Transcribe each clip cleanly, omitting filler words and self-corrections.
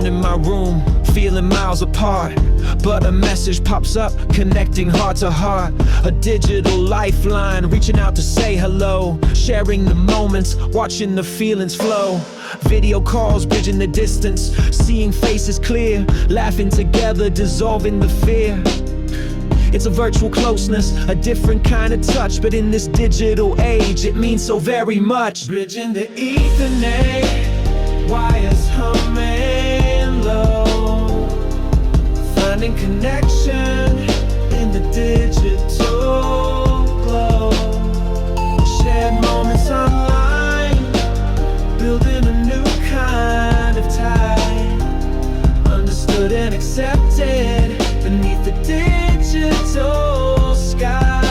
alone in my room, feeling miles apart. But a message pops up, connecting heart to heart. A digital lifeline, reaching out to say hello. Sharing the moments, watching the feelings flow. Video calls, bridging the distance. Seeing faces clear, laughing together, dissolving the fear. It's a virtual closeness, a different kind of touch. But in this digital age, it means so very much. Bridging the Ethernet, wires humming low. Finding connection in the digital glow. Shared moments online, building a new kind of tie. Understood and accepted beneath the digital sky.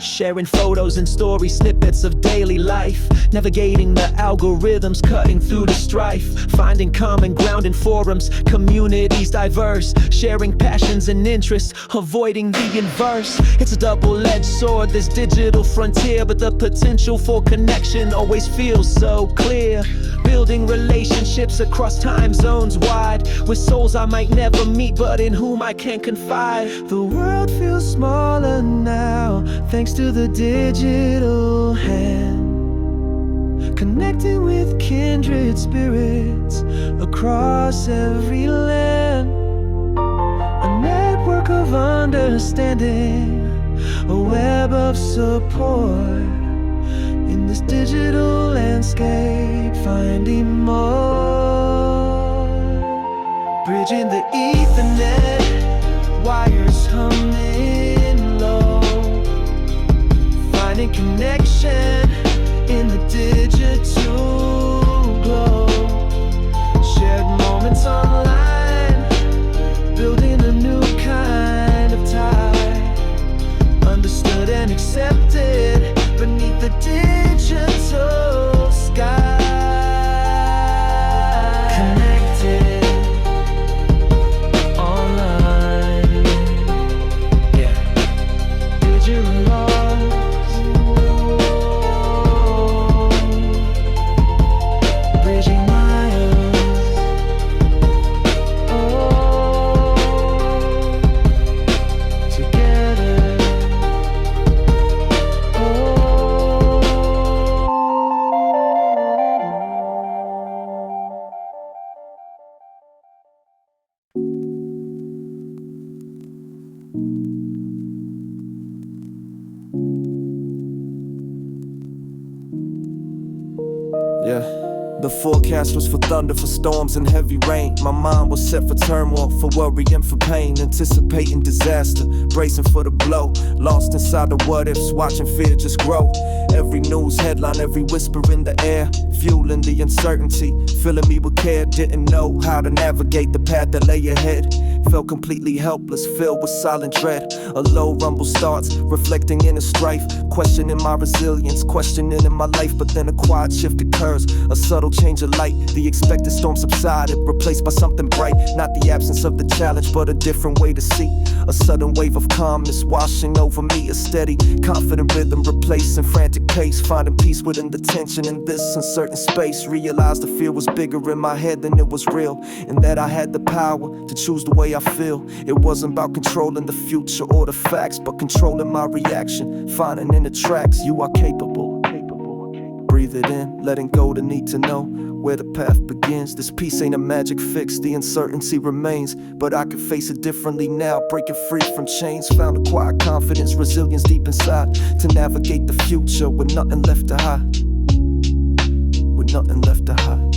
Sharing photos and story snippets of daily life. Navigating the algorithms, cutting through the strife. Finding common ground in forums, communities diverse. Sharing passions and interests, avoiding the inverse. It's a double-edged sword, this digital frontier. But the potential for connection always feels so clear. Building relationships across time zones wide. With souls I might never meet, but in whom I can confide. The world feels smaller now, thanks to the digital hand. Connecting with kindred spirits across every land. A network of understanding, a web of support. In this digital landscape, finding more. Bridging the Ethernet, wires humming low. Finding connection in the digital glow. Shared moments online, building a new kind of tie. Understood and accepted beneath the digital sky. Connected online, yeah. Digital lost, bridging miles, together. Yeah, the forecast was for thunder, for storms and heavy rain. My mind was set for turmoil, for worry and for pain. Anticipating disaster, bracing for the blow. Lost inside the what ifs, watching fear just grow. Every news headline, every whisper in the air, fueling the uncertainty, filling me with care. Didn't know how to navigate the path that lay ahead. Felt completely helpless, filled with silent dread. A low rumble starts, reflecting inner strife. Questioning my resilience, questioning in my life. But then a quiet shift occurs, a subtle change of light. The expected storm subsided, replaced by something bright. Not the absence of the challenge, but a different way to see. A sudden wave of calmness washing over me. A steady, confident rhythm replacing frantic pace. Finding peace within the tension in this uncertain space. Realized the fear was bigger in my head than it was real, and that I had the power to choose the way I feel. It wasn't about controlling the future or the facts, but controlling my reaction. Finding in the tracks, you are capable. Breathe it in, letting go the need to know where the path begins. This peace ain't a magic fix, the uncertainty remains. But I can face it differently now, breaking free from chains. Found a quiet confidence, resilience deep inside, to navigate the future with nothing left to hide. With nothing left to hide.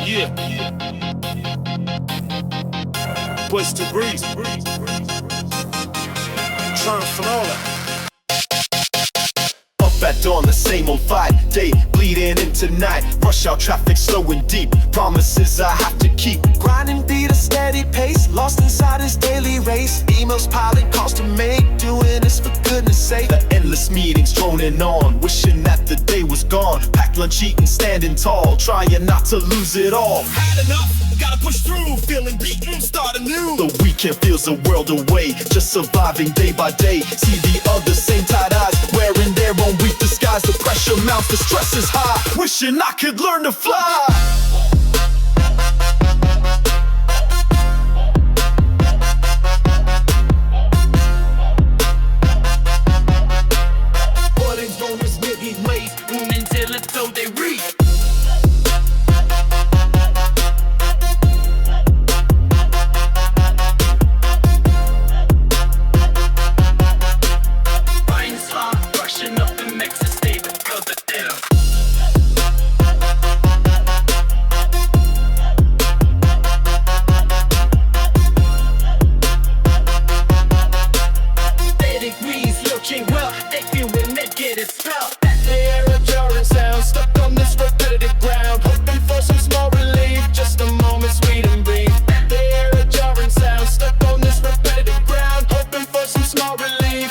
Yeah. What's the breeze? Trying from all that. Up at dawn, the same old fight. Day bleeding into night. Rush hour traffic slow and deep. Promises I have to keep. Grinding beat a steady pace, lost inside his daily race. Emails piling, calls to make, doing this for goodness sake. The endless meetings droning on, wishing that the day was gone. Packed lunch eating, standing tall, trying not to lose it all. Had enough, gotta push through, feeling beaten, start anew. The weekend feels a world away, just surviving day by day. See the other same tight eyes, wearing their own weak disguise. The pressure mounts, the stress is high, wishing I could learn to fly.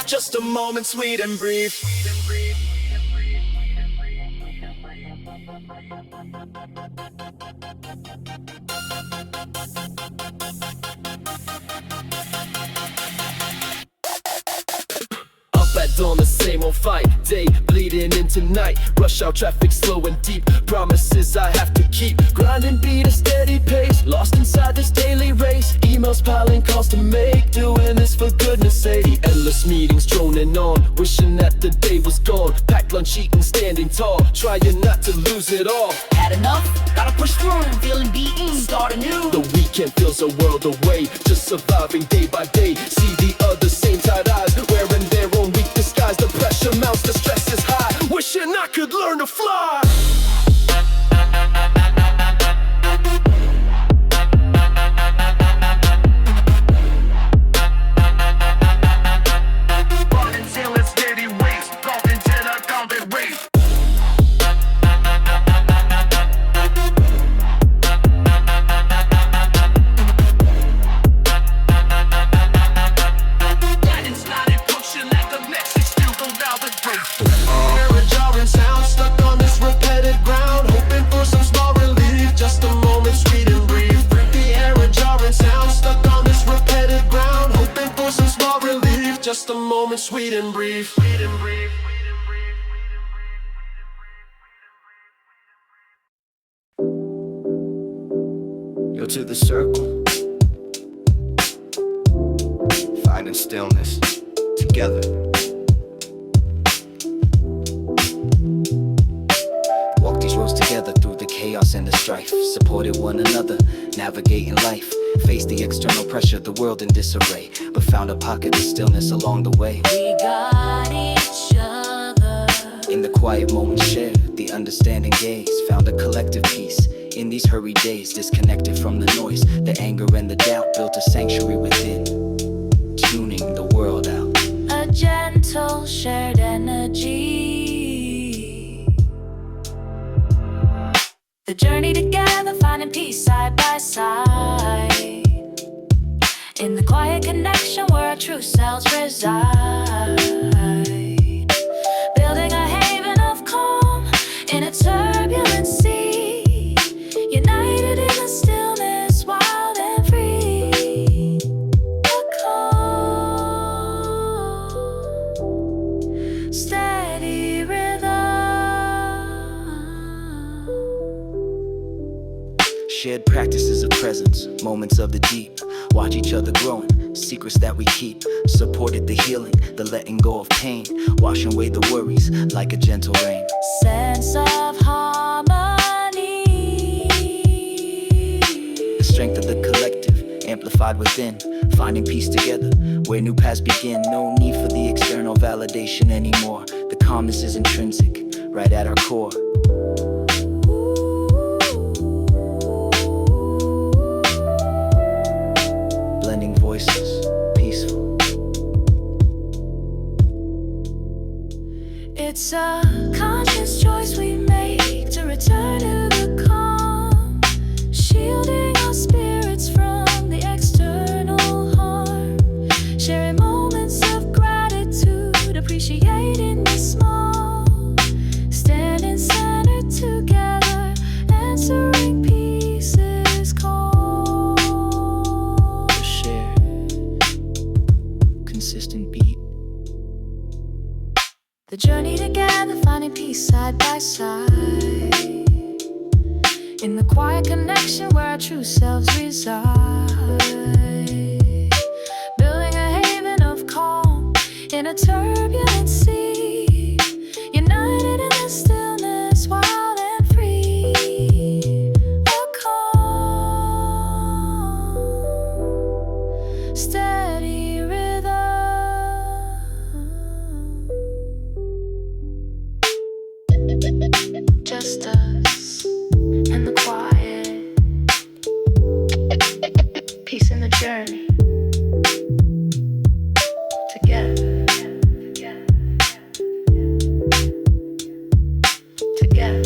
Just a moment, sweet and brief. Up at dawn, the same old fight. Day bleeding into night. Rush hour traffic slow and deep. Promises I have to keep. Grinding beat a steady pace. Lost inside this daily race. Emails piling, calls to make. Doing this for goodness sake. The endless meetings droning on, wishing that the day was gone. Packed lunch eating, standing tall, trying not to lose it all. Had enough, gotta push through, feeling beaten, start anew. The weekend feels a world away, just surviving day by day. See the other same tight eyes, wearing their own weak disguise. The pressure mounts, the stress is high, wishing I could learn to fly. Just a moment, sweet and brief. Yo, to the circle, finding stillness together. Walk these roads together through the chaos and the strife. Supported one another, navigating life. Faced the external pressure, the world in disarray, but found a pocket of stillness along the way. We got each other. In the quiet moments shared, the understanding gaze, found a collective peace. In these hurried days, disconnected from the noise, the anger and the doubt, built a sanctuary within, tuning the world out. A gentle shared energy. The journey together, finding peace side by side. In the quiet connection where our true selves reside. Building a haven of calm in a turbulent sea. United in the stillness, wild and free. A calm, steady rhythm. Shared practices of presence, moments of the deep. Watch each other growing, secrets that we keep. Supported the healing, the letting go of pain. Washing away the worries like a gentle rain. Sense of harmony. The strength of the collective, amplified within. Finding peace together, where new paths begin. No need for the external validation anymore. The calmness is intrinsic, right at our core. It's a conscious choice we make to return to the calm, shielding our spirits from the external harm, sharing moments of gratitude, appreciating the small, standing centered together, answering pieces call. A shared, consistent beat. The journey together, finding peace side by side, in the quiet connection where our true selves reside, building a haven of calm in a turbulent sea, united in the stillness, wild and free. A calm, steady rhythm. Just us and the quiet, peace in the journey, together, together.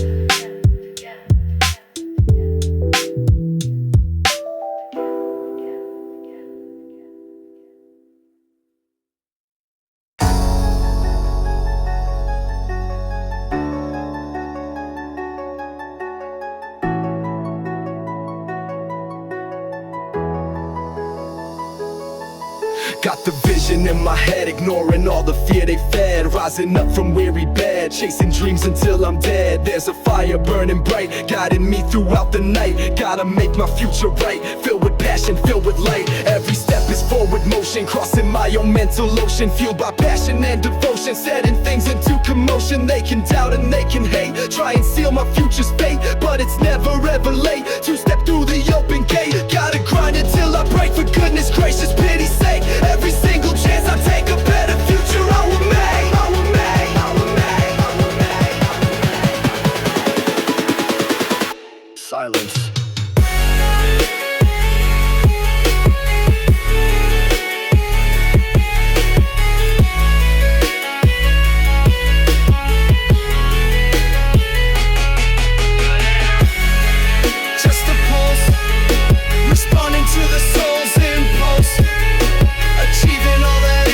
Got the vision in my head, ignoring all the fear they fed, rising up from weary bed, chasing dreams until I'm dead. There's a fire burning bright, guiding me throughout the night. Gotta make my future right, filled with passion, filled with light. Every step is forward motion, crossing my own mental ocean, fueled by passion and devotion, setting things into commotion. They can doubt and they can hate, try and seal my future's fate, but it's never ever late to step through the open gate. Gotta grind until I break, for goodness gracious, pity's sake. Every single chance I take, a better future I will make. I will make, I will make, I will make. Silence. Just a pulse, responding to the soul's impulse, achieving all that it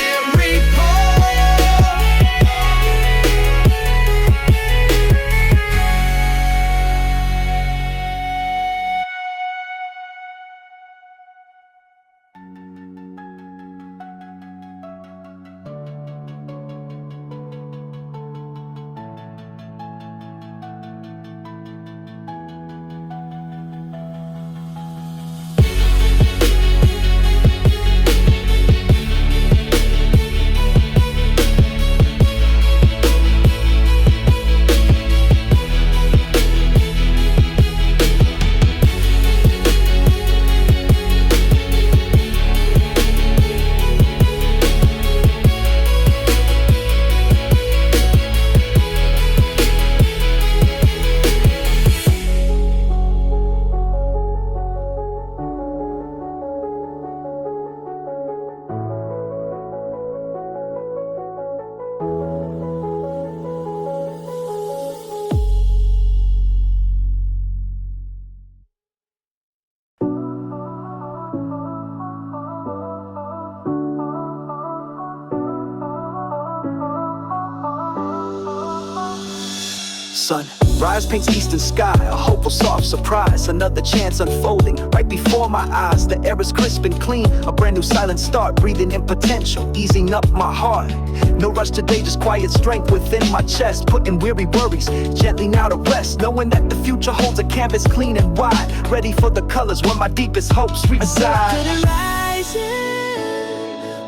Sunrise paints eastern sky, a hopeful soft surprise. Another chance unfolding right before my eyes. The air is crisp and clean, a brand new silent start. Breathing in potential, easing up my heart. No rush today, just quiet strength within my chest. Putting weary worries gently now to rest, knowing that the future holds a canvas clean and wide, ready for the colors where my deepest hopes reside. Rising,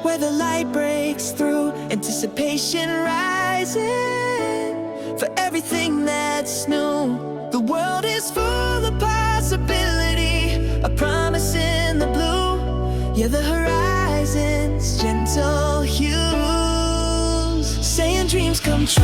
where the light breaks through, anticipation rising for everything that's new. The world is full of possibility, a promise in the blue. Yeah, the horizon's gentle hues, saying dreams come true.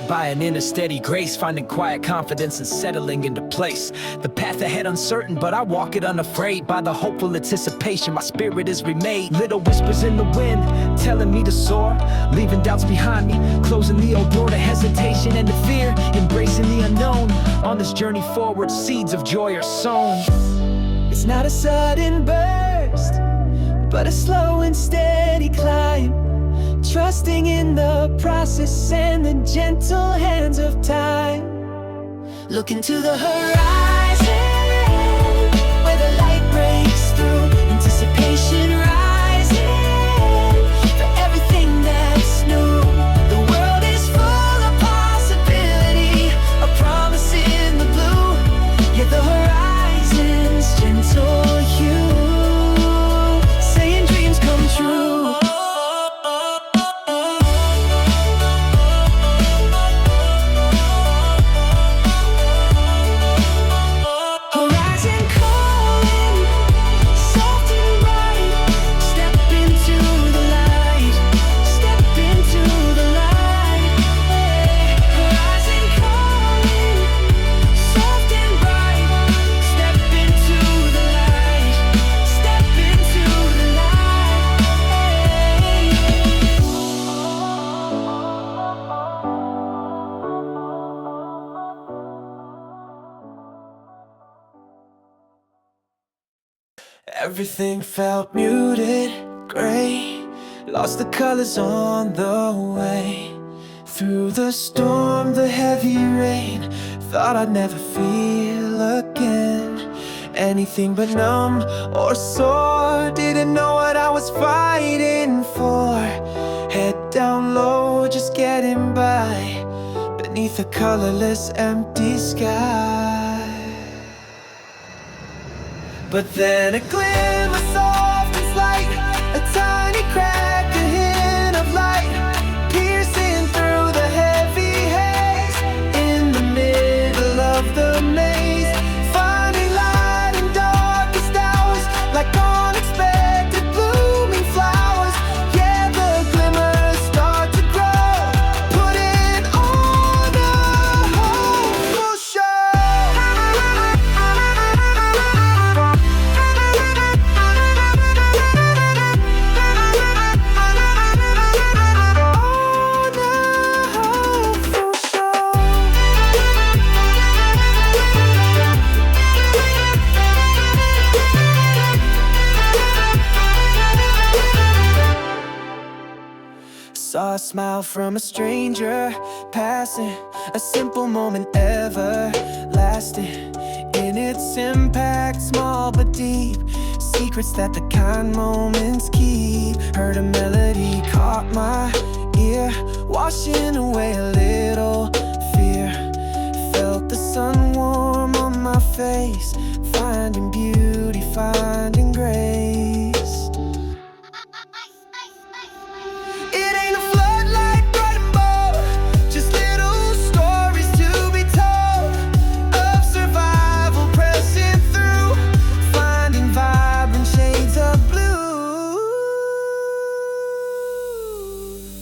by an inner steady grace, finding quiet confidence and settling into place. The path ahead uncertain, but I walk it unafraid. By the hopeful anticipation, my spirit is remade. Little whispers in the wind, telling me to soar, leaving doubts behind me, closing the old door to hesitation and to fear, embracing the unknown. On this journey forward, seeds of joy are sown. It's not a sudden burst, but a slow and steady climb, trusting in the process and the gentle hands of time. Looking to the horizon, where the light breaks through, anticipation rising for everything that's new. The world is full of possibility, a promise in the blue, yet the horizon's gentle hue, saying dreams come true. Everything felt muted, gray, lost the colors on the way. Through the storm, the heavy rain, thought I'd never feel again. Anything but numb or sore, didn't know what I was fighting for. Head down low, just getting by, beneath a colorless empty sky. But then a glimmer soft and slight, a tiny crack, a hint of light, piercing through the heavy haze. In the middle of the maze, finding light in darkest hours, like unexpected blooming flowers. Yeah, the glimmers start to grow, putting on a hopeful show. Saw a smile from a stranger passing, a simple moment everlasting. In its impact, small but deep, secrets that the kind moments keep. Heard a melody, caught my ear, washing away a little fear. Felt the sun warm on my face, finding beauty, finding grace. It ain't a floodlight bright and bold, just little stories to be told, of survival pressing through, finding vibrant shades of blue.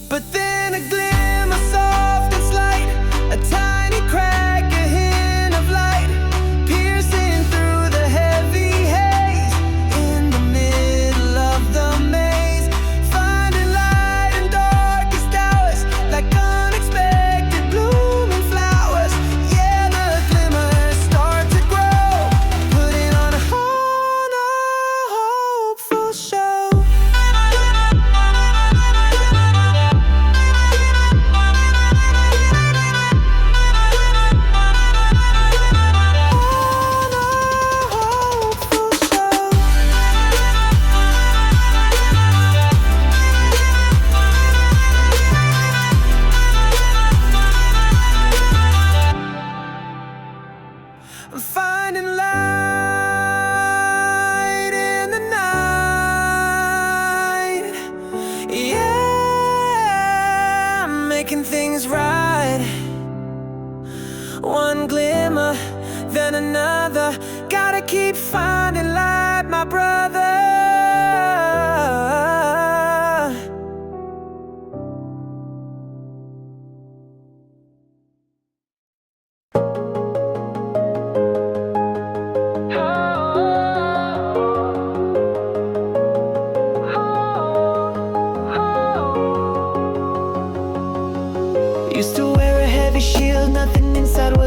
But then a glimmer soft and slight, a tiny crack, a hint of light, piercing through the heavy haze. In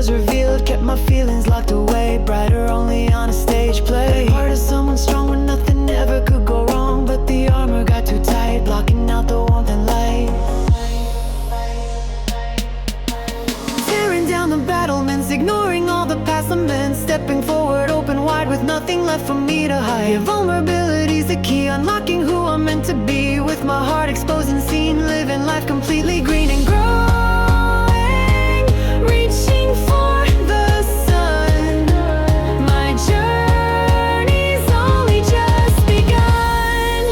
was revealed, kept my feelings locked away, brighter only on a stage play. Part of someone strong when nothing ever could go wrong, but the armor got too tight, blocking out the warmth and light. Tearing down the battlements, ignoring all the past laments, stepping forward open wide with nothing left for me to hide. Vulnerability's the key, unlocking who I'm meant to be, with my heart exposed and seen, living life completely green and growing, reaching for the sun. My journey's only just begun.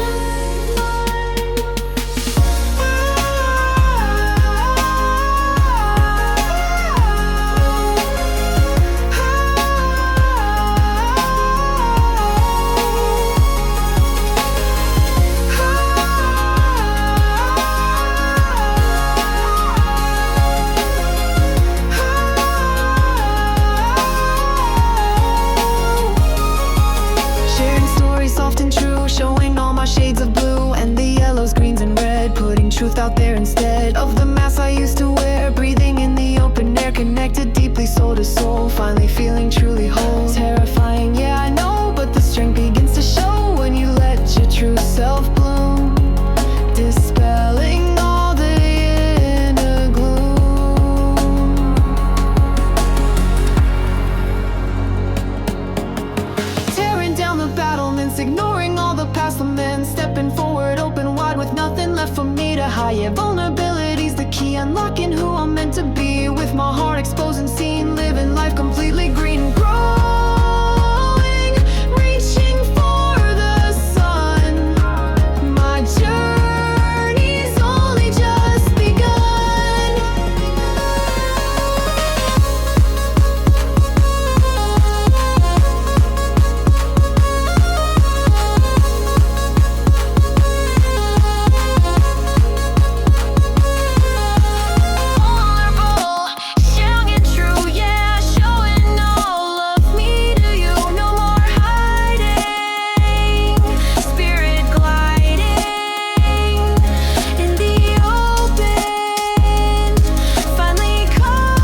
Sharing stories soft and true, showing all my shades of blue and the yellows, greens and red, putting truth out there instead of the mask I used to wear. Breathing in the open air, connected deeply soul to soul, finally feeling truly whole. Terrifying, yeah I know, but the strength begins to show when you let your true self bloom, dispelling all the inner gloom. Tearing down the battlements, ignoring all the past laments, stepping forward open wide with nothing left for me to hide. Yeah, vulnerability's the key, unlocking who I'm meant to be, with my heart exposed and seen, living life completely green and growing, reaching for the sun. My journey's only just begun. Vulnerable, young and true, yeah, showing all of me to you. No more hiding, spirit gliding in the open, finally coping.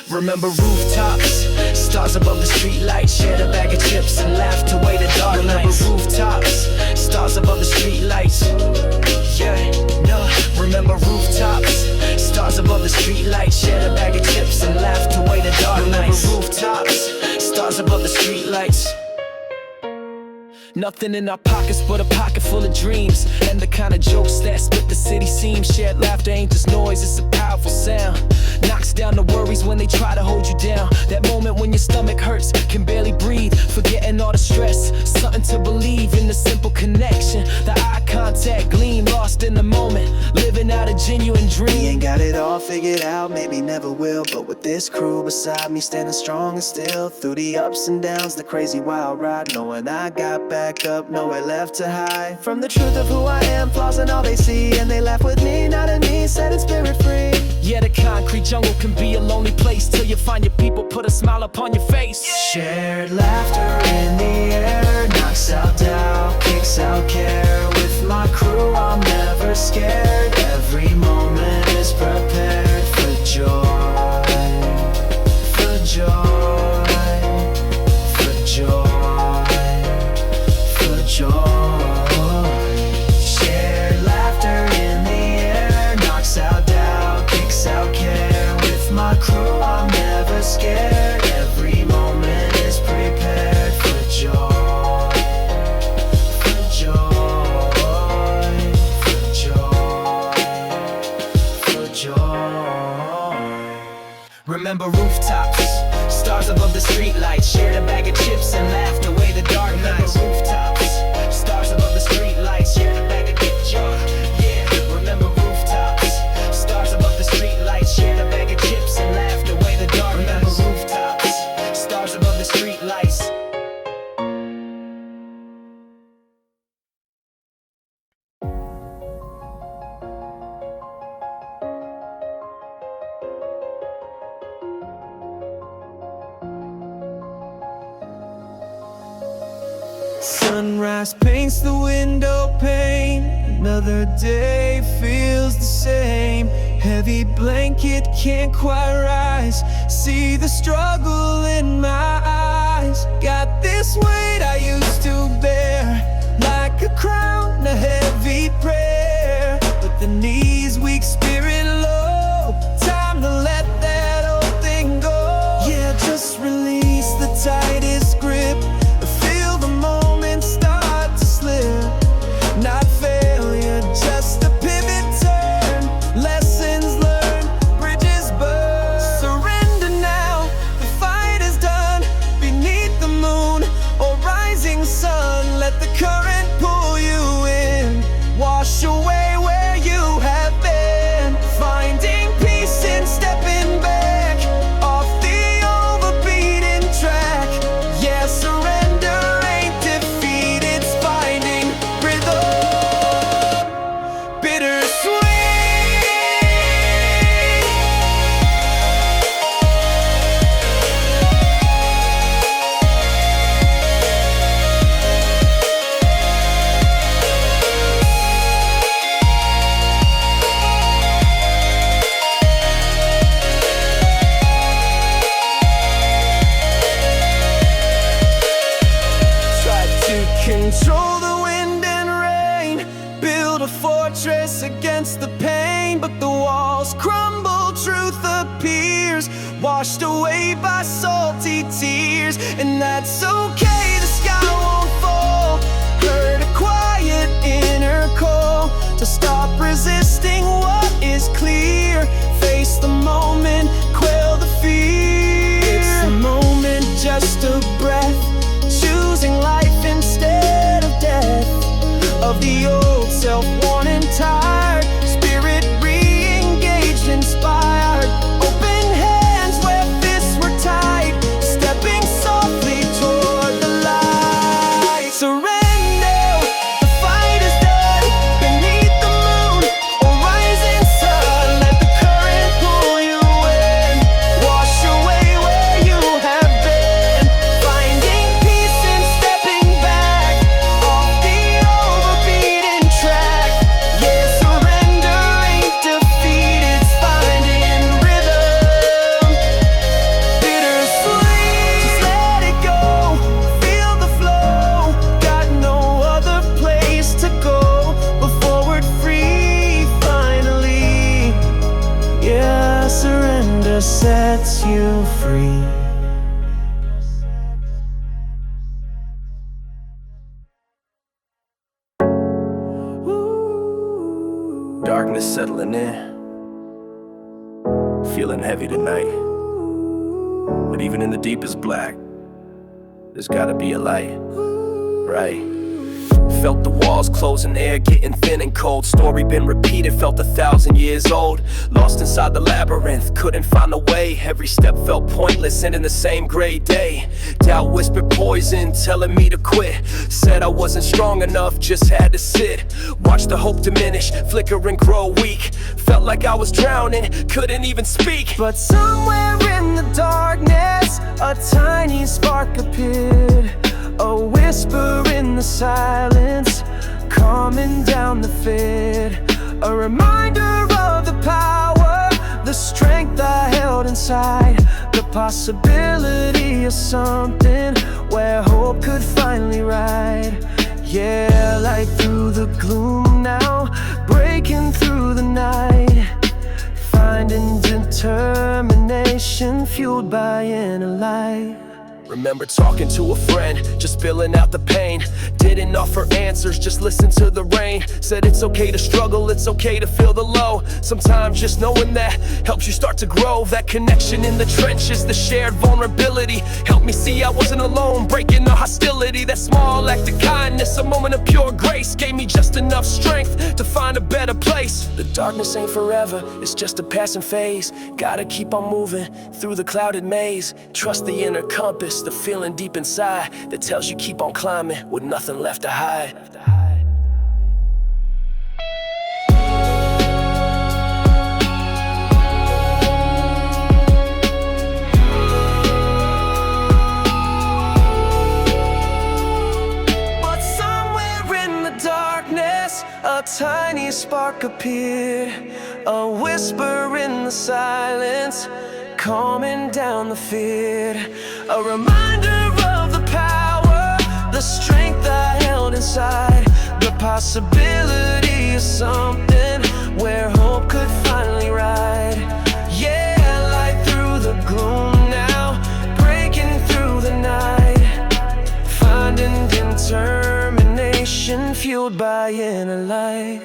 Remember rooftops, stars above the streetlights, shared a bag of chips and laughed away the dark nights. Remember rooftops, stars above the streetlights. Yeah, no. Remember rooftops, stars above the streetlights, shared a bag of chips and laughed away the dark nights. Remember rooftops, stars above the streetlights. Nothing in our pockets but a pocket full of dreams, and the kind of jokes that split the city seams. Shared laughter ain't just noise, it's a powerful sound. Knocks down the worries when they try to hold you down. That moment when your stomach hurts, can barely breathe, forgetting all the stress. Something to believe in, the simple connection, the eye contact, gleam, lost in the moment, living out a genuine dream. We ain't got it all figured out, maybe never will, but with this crew beside me, standing strong and still, through the ups and downs, the crazy wild ride, knowing I got back up, nowhere left to hide from the truth of who I am, flaws and all they see, and they laugh with me, not at me, set it spirit free. Yeah, the concrete jungle can be a lonely place till you find your people, put a smile upon your face. Shared laughter in the air, knocks out doubt, kicks out care. With my crew, I'm never scared. Every moment is prepared for joy, for joy, for joy, for joy. Shared laughter in the air, knocks out doubt, kicks out care. With my crew, I'm never scared. Every moment is prepared for joy, for joy, for joy, for joy. Remember rooftops, stars above the streetlights, shared a bag of chips and laughed away the dark nights. Remember rooftops, stars above the streetlights, shared a bag of chips. Yeah, remember rooftops, stars above the streetlights, shared a bag of chips and laughed away the dark nights. Remember rooftops, stars above the streetlights. Sunrise paints the window pane. Another day feels the same. Heavy blanket can't quite rise. See the struggle in my eyes. Got this weight I used to bear, like a crown, a heavy prayer. But the knees weak, spirit low. Time to let that old thing go. Yeah, just release the tightest grip. Feel the moment start to slip. Not failure, just a pivot turn. Lessons learned, bridges burned. Surrender now, the fight is done. Beneath the moon or rising sun, let the current pull you in. Wash away where you have been. Finding peace in stepping back off the overbeaten track. Yeah, surrender ain't defeat, it's finding rhythm. Bittersweet. Try to control the wind and rain, build a fortress against the pain. But the walls crumble, truth appears, washed away by salty tears. And that's okay, the sky won't fall. Heard a quiet inner call to stop resisting what is clear. Face the moment, quell the fear. It's the moment, just a breath, choosing life instead of death. Of the old self, worn and tired, spirit re-engaged, inspired. Open hands where fists were tied, stepping softly toward the light. Surrender, the fight is done. Beneath the moon or rising sun, let the current pull you in. Wash away where you have been. Finding peace in stepping back off the overbeaten track. Yeah, surrender ain't defeat, it's finding rhythm. Bittersweet, just let it go. Feel the flow. Got no other place to go but forward free finally. Yeah, surrender sets you free. Darkness settling in, feeling heavy tonight. But even in the deepest black, there's gotta be a light, right? Felt the walls closing, air getting thin and cold. Story been repeated, felt 1,000 years old. Lost inside the labyrinth, couldn't find a way. Every step felt pointless, and in the same gray day, doubt whispered poison, telling me to quit. Said I wasn't strong enough, just had to sit. Watched the hope diminish, flicker and grow weak. Felt like I was drowning, couldn't even speak. But somewhere in the darkness, a tiny spark appeared. A whisper in the silence, calming down the fit. A reminder of the power, the strength I held inside. The possibility of something where hope could finally ride. Yeah, like through the gloom now, breaking through the night. Finding determination fueled by inner light. Remember talking to a friend, just spilling out the pain. Didn't offer answers, just listen to the rain. Said it's okay to struggle, it's okay to feel the low. Sometimes just knowing that helps you start to grow. That connection in the trenches, the shared vulnerability, helped me see I wasn't alone, breaking the hostility. That small act of kindness, a moment of pure grace, gave me just enough strength to find a better place. The darkness ain't forever, it's just a passing phase. Gotta keep on moving through the clouded maze. Trust the inner compass, the feeling deep inside that tells you keep on climbing with nothing left to hide. spark appeared, a whisper in the silence, calming down the fear. A reminder of the power, the strength I held inside, the possibility of something where hope could finally ride. Yeah, light through the gloom now, breaking through the night, finding determination fueled by inner light.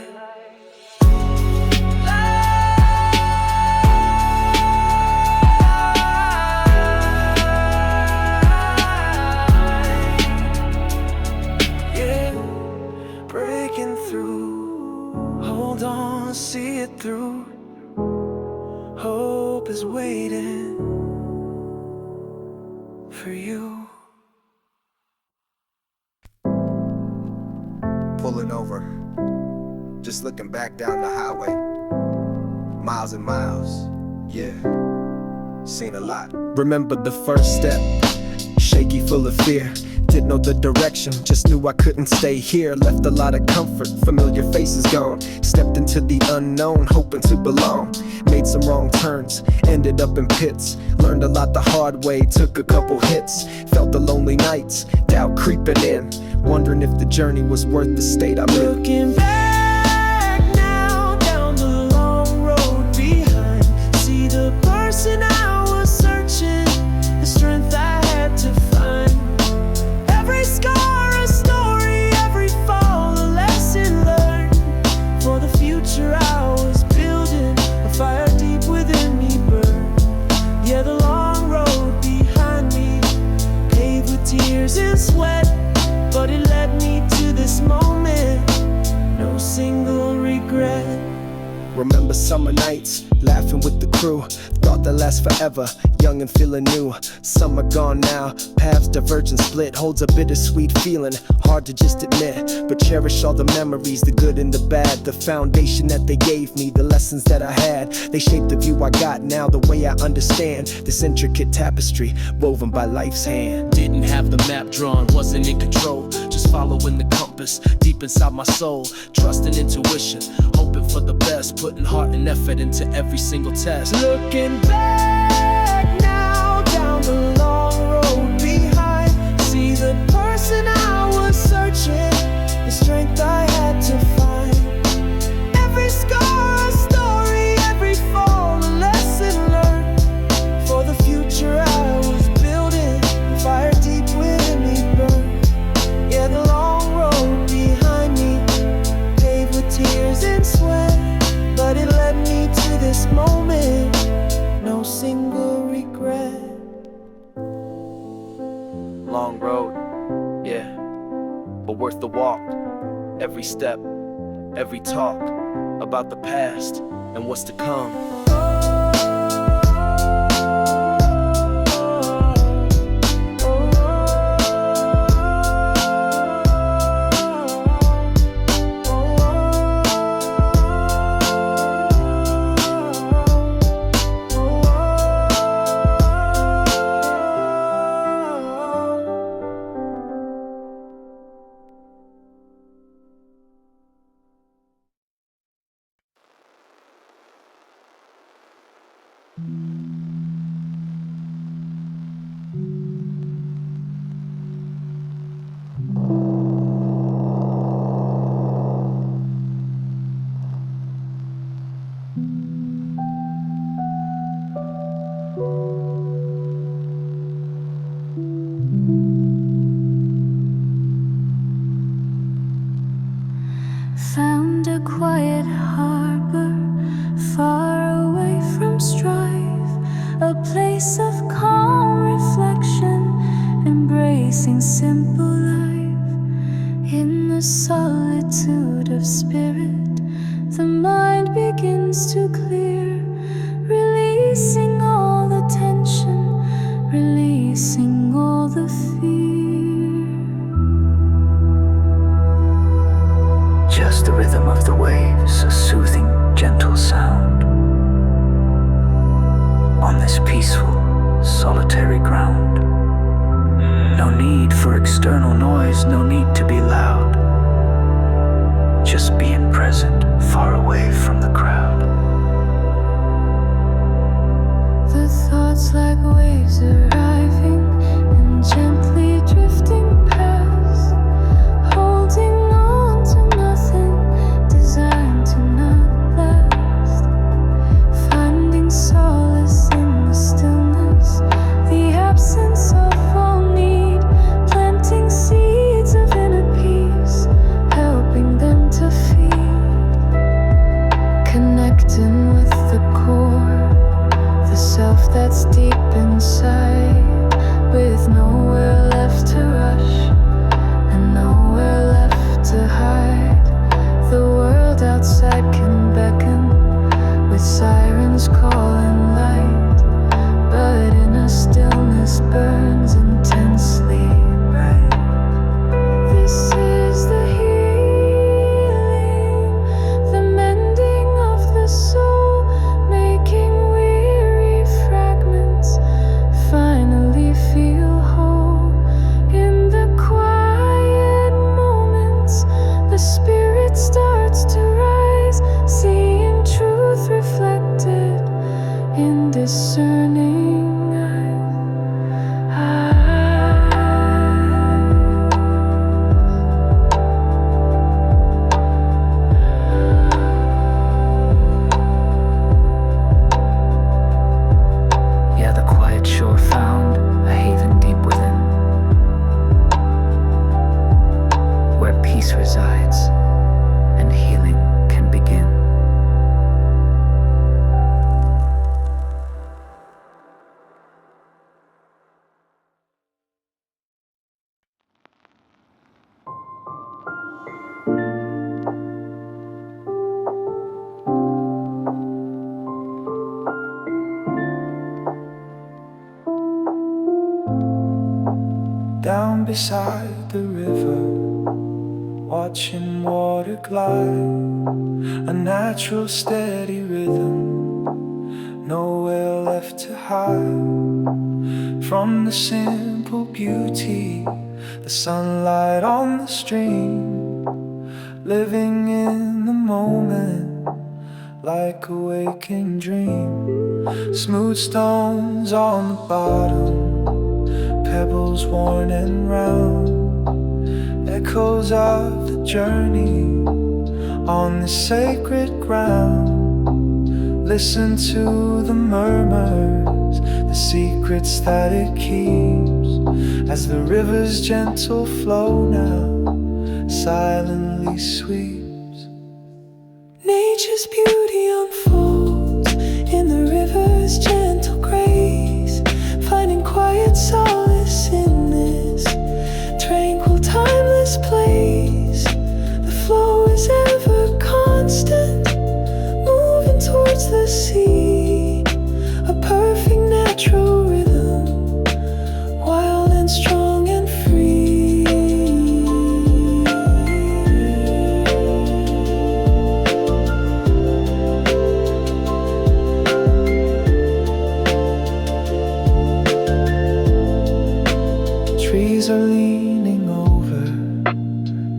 Hold on, see it through. Hope is waiting for you. Pulling over, just looking back down the highway. Miles and miles, yeah, seen a lot. Remember the first step, shaky, full of fear. Didn't know the direction, just knew I couldn't stay here. Left a lot of comfort, familiar faces gone. Stepped into the unknown, hoping to belong. Made some wrong turns, ended up in pits. Learned a lot the hard way, took a couple hits. Felt the lonely nights, doubt creeping in. Wondering if the journey was worth the state I'm in. Looking back now, down the long road behind. See the person I was searching, the strength I had to find. Every scar a story, every fall a lesson learned. For the future I was building, a fire deep within me burned. Yeah, the long road behind me, paved with tears and sweat, but it led me to this moment, no single regret. Remember summer nights, laughing with the crew. Thought that lasts forever, young and feeling new. Some are gone now, paths diverge and split. Holds a bittersweet feeling, hard to just admit. But cherish all the memories, the good and the bad. The foundation that they gave me, the lessons that I had. They shaped the view I got now, the way I understand this intricate tapestry, woven by life's hand. Didn't have the map drawn, wasn't in control, just following the compass deep inside my soul. Trusting intuition, hoping for the best, putting heart and effort into every single test. Looking back now, down the long road behind. See the person I was searching, the strength I had to find. Every scar a story, every fall a lesson learned. For the future I was building, fire deep within me burned. Yeah, the long road behind me, paved with tears and sweat, but it led me to this moment, no single regret. Long road, yeah, but worth the walk. Every step, every talk about the past and what's to come. Found a quiet harbor, far away from strife, a place of calm reflection, embracing simple life. In the solitude of spirit, the mind begins to clear, releasing all the tension, releasing all the fear. Just the rhythm of the waves, a soothing, gentle sound. On this peaceful, solitary ground. No need for external noise, no need to be loud. Just just being present, far away from the crowd. The thoughts like waves arriving and gently drifting past, holding on to nothing, designed to not last, finding solace in the stillness, the absence of all need, planting seeds of inner peace, helping them to feel, connecting with the core, the self that's deep inside, with nowhere left to rush and nowhere left to hide. The world outside can beckon with sirens calling light, but inner stillness burns intensely bright. This is the healing, the mending of the soul, making weary fragments finally feel whole. In the quiet moments, the spirit starts to rise, seeing truth reflected in discerning eyes. Yeah, the quiet shore found a haven deep within, where peace resides and healing can begin. Down beside the river, watching water glide, a natural steady rhythm, nowhere left to hide. From the simple beauty, the sunlight on the stream, living in the moment like a waking dream. Smooth stones on the bottom, pebbles worn and round, echoes of the journey on the sacred ground. Listen to the murmurs, the secrets that it keeps, as the river's gentle flow now silently sweeps. Nature's beauty unfolds in the river's gentle grace, finding quiet solace in this tranquil, timeless place. The flow is ever constant, moving towards the sea, a perfect natural rhythm, wild and strong and free. Trees are leaning over,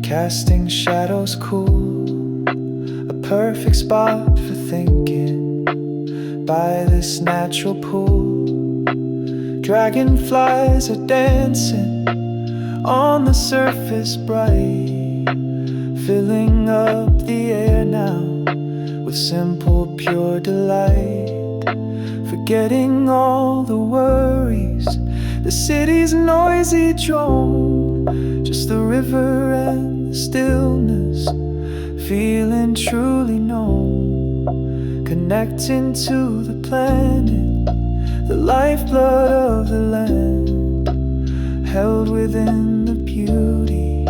casting shadows cool, a perfect spot for thinking by this natural pool. Dragonflies are dancing on the surface bright, filling up the air now with simple pure delight. Forgetting all the worries, the city's noisy drone, just the river and the stillness, feeling truly known, connecting to the planet, the lifeblood of the land, held within the beauty,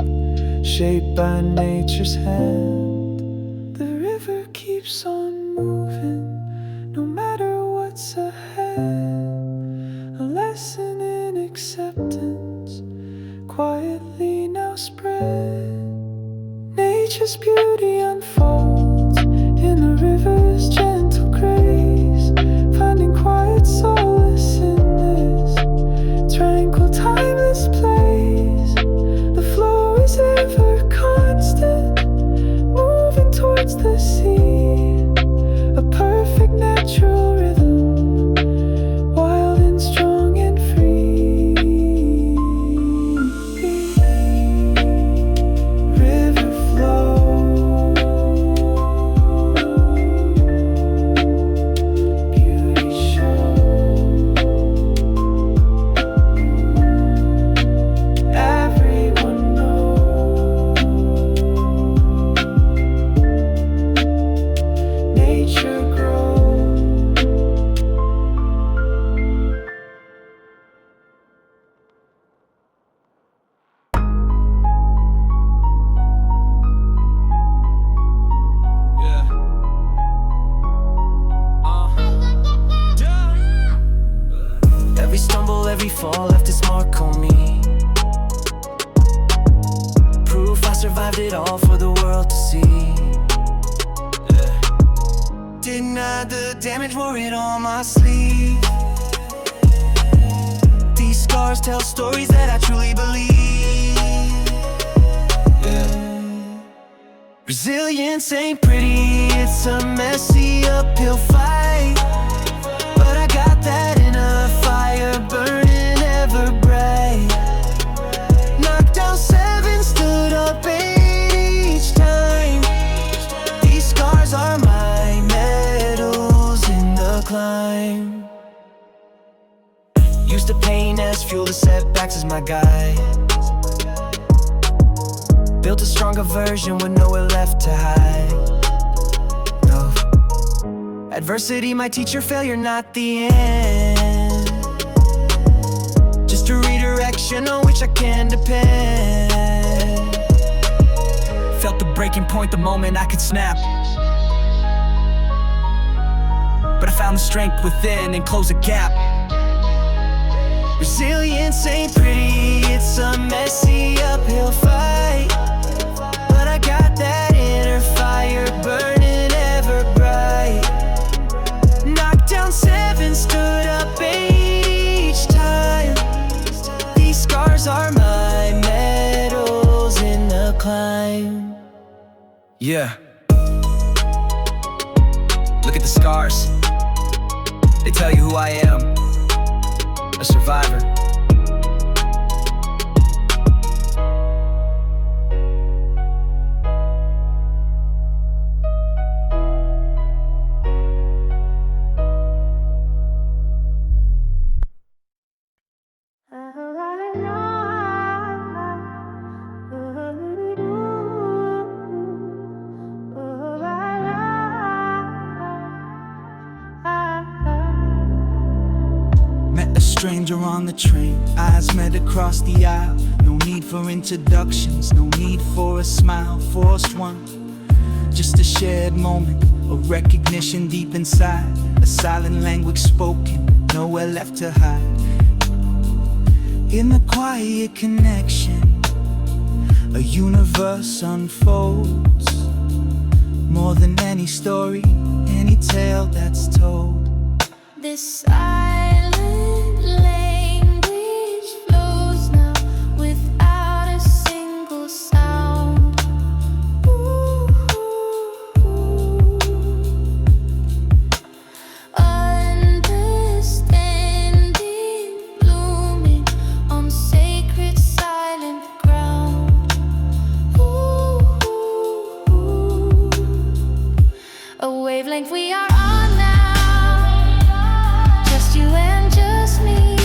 shaped by nature's hand. The river keeps on moving, no matter what's ahead, a lesson in acceptance, quietly now spread. Nature's beauty unfolds in the river's gentle grace, finding quiet solace in this tranquil, timeless place. The flow is ever constant, moving got damage wore it on my sleeve. These scars tell stories that I truly believe. Yeah. Resilience ain't pretty, it's a messy uphill fight. But I got that inner fire burning ever bright. Knocked down 7, stood up 8 each time. These scars are my medals in the climb. Used to pain as fuel, the setbacks as my guide. Built a stronger version with nowhere left to hide. No. Adversity, my teacher, failure not the end. Just a redirection on which I can depend. Felt the breaking point the moment I could snap. But I found the strength within and closed a gap. Resilience ain't pretty, it's a messy uphill fight. But I got that inner fire burning ever bright. Knocked down 7, stood up 8 each time. These scars are my medals in the climb. Yeah. Look at the scars. They tell you who I am. A survivor. Stranger on the train, eyes met across the aisle. No need for introductions, no need for a smile, forced one. Just a shared moment, a recognition deep inside. A silent language spoken, nowhere left to hide. In the quiet connection, a universe unfolds. More than any story, any tale that's told. This silent language flows now without a single sound. Ooh. Understanding blooming on sacred silent ground. Ooh. A wavelength we are on now. Just you and just me,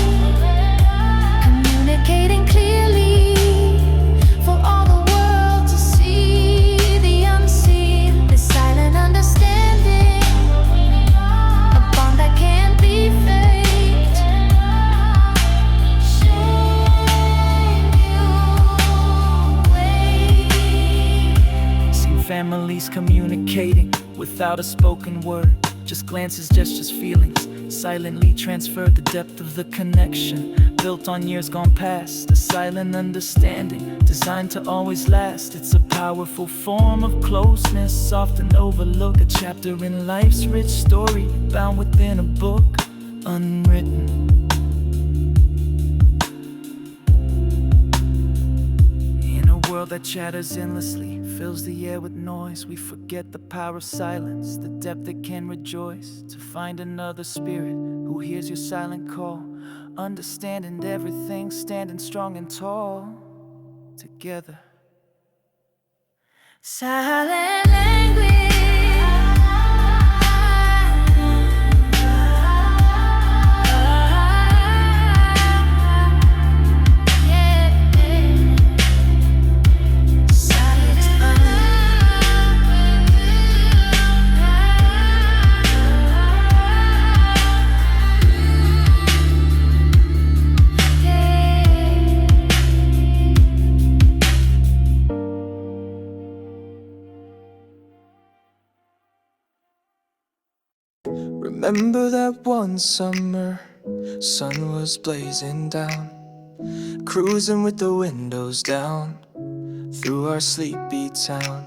communicating clearly for all the world to see. The unseen, the silent understanding, a bond that can't be faked. Shame you away. Seen families communicating without a spoken word. Just glances, gestures, feelings, silently transferred the depth of the connection. Built on years gone past, a silent understanding designed to always last. It's a powerful form of closeness, often overlooked. A chapter in life's rich story, bound within a book, unwritten. In a world that chatters endlessly, fills the air with noise, we forget the power of silence, the depth that can rejoice. To find another spirit who hears your silent call, understanding everything, standing strong and tall together. Silent language. Remember that one summer, sun was blazing down, cruising with the windows down through our sleepy town.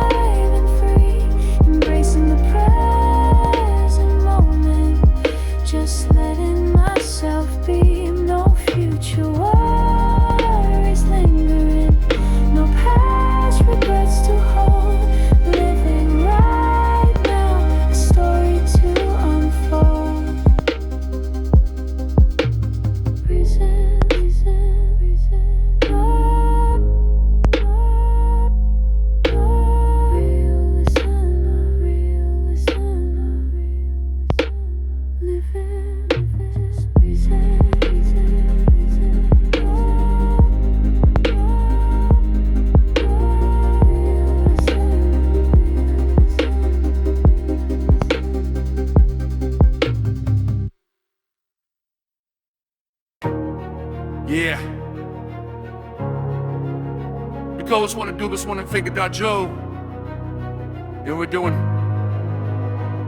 goes, wanna do this one and figure out Joe. And we're doing,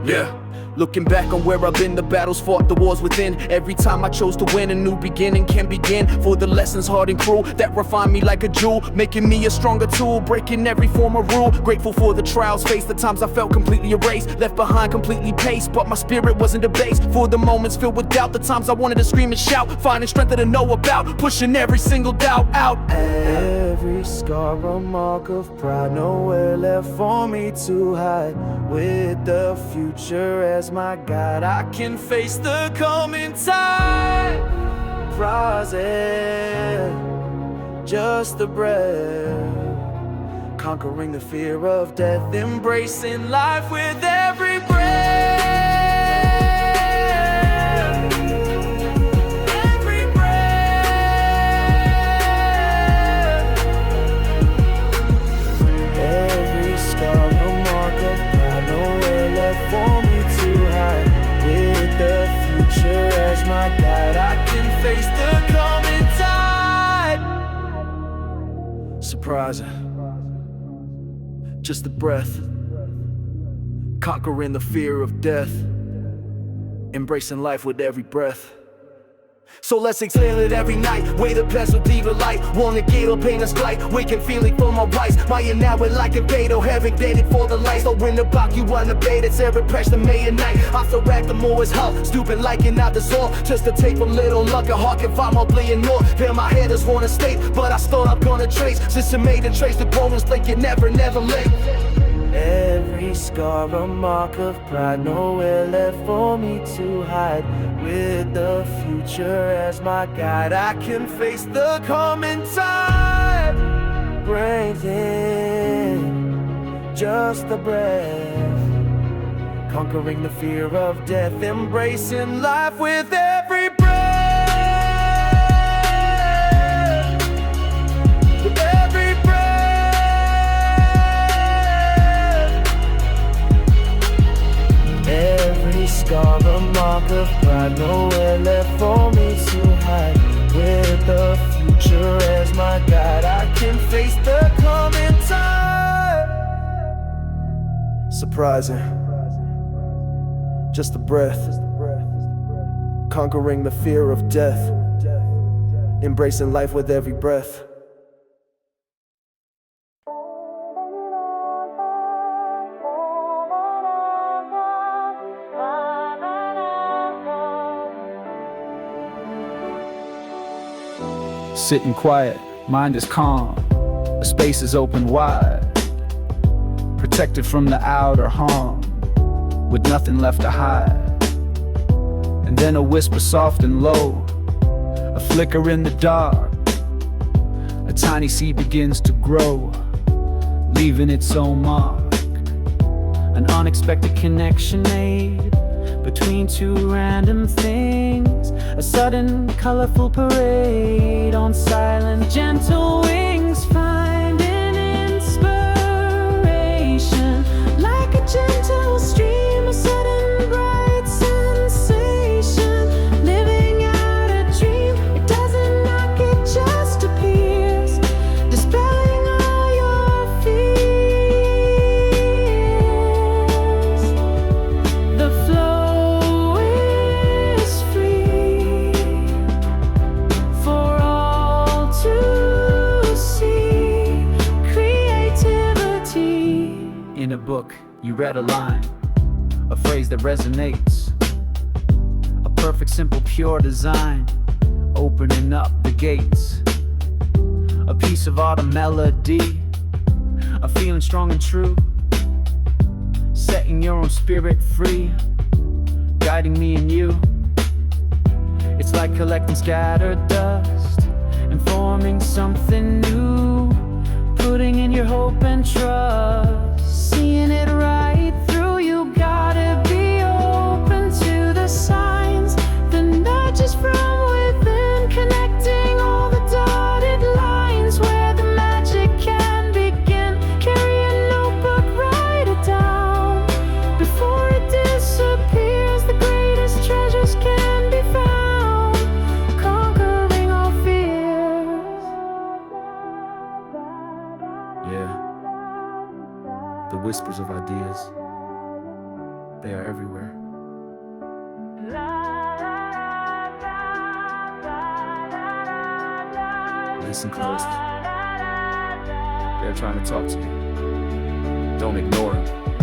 yeah. Looking back on where I've been, the battles fought, the wars within. Every time I chose to win, a new beginning can begin. For the lessons hard and cruel that refine me like a jewel, making me a stronger tool, breaking every form of rule. Grateful for the trials faced, the times I felt completely erased, left behind completely paced, but my spirit wasn't debased. For the moments filled with doubt, the times I wanted to scream and shout, finding strength to know about, pushing every single doubt out. Every scar a mark of pride, nowhere left for me to hide. With the future as my guide, I can face the coming tide. Rising, just a breath, conquering the fear of death, embracing life with every breath. Every breath. Every scar a mark of pride, nowhere left for me to hide. With the future as my guide, I can face the coming tide. Surprising, just a breath, conquering the fear of death, embracing life with every breath. So let's exhale it every night, way to pass with deeper light. Wanna get up pain us flight, waking feeling for my rights. My now it like a fatal, having dated for the lights. So when the back you wanna bait, it's every press the May and night. I feel back the more is hell, stupid like it not dissolve. Just to take a little luck, a heart can find my playing more. Then my head is wanna state, but I start up gonna trace. Since I made a trace, the problems like it never late. Every scar a mark of pride, nowhere left for me to hide. With the future as my guide, I can face the coming tide. Breathing, just a breath, conquering the fear of death, embracing life with every breath. With every breath. Every scar a mark of pride, nowhere left for me to hide. With the future as my guide, I can face the coming tide. Surprising, just a breath, conquering the fear of death, embracing life with every breath. Sitting quiet, mind is calm, the space is open wide, protected from the outer harm, with nothing left to hide. And then a whisper soft and low, a flicker in the dark, a tiny seed begins to grow, leaving its own mark. An unexpected connection made between two random things, a sudden colorful parade on silent gentle wings, finding inspiration like a gentle stream, a sudden bright sensation, living out a dream. It doesn't knock, it just appears, dispelling all your fears. The flow is free for all to see. Creativity. In a book, you read a line, a phrase that resonates, a perfect, simple, pure design, opening up the gates. A piece of art, a melody, a feeling strong and true, setting your own spirit free, guiding me and you. It's like collecting scattered dust and forming something new, putting in your hope and trust, seeing it right through. You gotta be open to the signs, the nudges from within, connecting all the dotted lines where the magic can begin. Carry a notebook, write it down before it disappears. The greatest treasures can be found, conquering all fears. whispers of ideas. They are everywhere. Listen close. They're trying to talk to you. Don't ignore them.